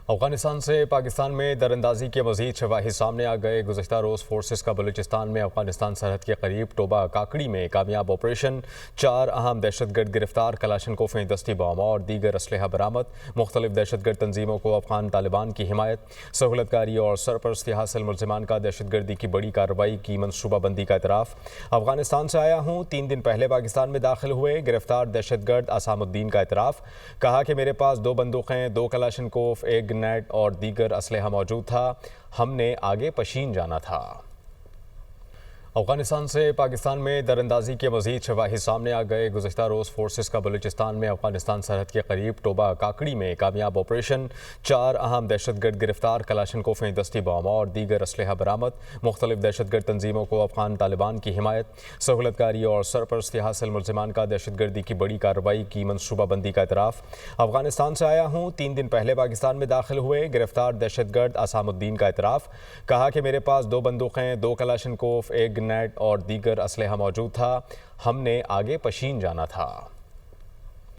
अफगानिस्तान से पाकिस्तान में दरअंदाजी के मजीद शवाहिद सामने आ गए। गुज़श्ता रोज़ फोर्सेस का बलूचिस्तान में अफगानिस्तान सरहद के करीब टोबा काकड़ी में कामयाब ऑपरेशन, 4 अहम दहशतगर्द गिरफ्तार, कलाशनकोफ़ें, दस्ती बम और दीगर असलहा बरामद। मुख्तलिफ दहशतगर्द तंजीमों को अफगान तालिबान की हिमायत, सहूलतकारी और सरपरस्ती हासिल मुलजिमान का दहशतगर्दी की बड़ी कार्रवाई की मनसूबाबंदी का इतराफ़। अफगानिस्तान से आया हूँ, 3 दिन पहले पाकिस्तान में दाखिल हुए गिरफ्तार दहशतगर्द असामुद्दीन का इतराफ़। कहा कि मेरे पास 2 बंदूकें, 2 कलाशनकोफ, 1 नेट और दीगर असलहा मौजूद था। हमने आगे पशीन जाना था। अफगानिस्तान से पाकिस्तान में दरअंदाजी के मजीद शवाहिद सामने आ गए। गुज़श्ता रोज़ फोर्सेस का बलूचिस्तान में अफगानिस्तान सरहद के करीब टोबा काकड़ी में कामयाब ऑपरेशन, 4 अहम दहशतगर्द गिरफ्तार, कलाशनकोफ़ें, दस्ती बम और दीगर असलहा बरामद। मुख्तलिफ दहशतगर्द तंजीमों को अफगान तालिबान की हिमायत, सहूलतकारी और सरपरस्ती हासिल मुलजिमान का दहशतगर्दी की बड़ी कार्रवाई की मनसूबाबंदी का इतराफ़। अफगानिस्तान से आया हूँ, 3 दिन पहले पाकिस्तान में दाखिल हुए गिरफ्तार दहशतगर्द असामुद्दीन का इतराफ़। कहा कि मेरे पास 2 बंदूकें, 2 कलाशनकोफ, 1 नेट और दीगर असलहा मौजूद था। हमने आगे पशीन जाना था।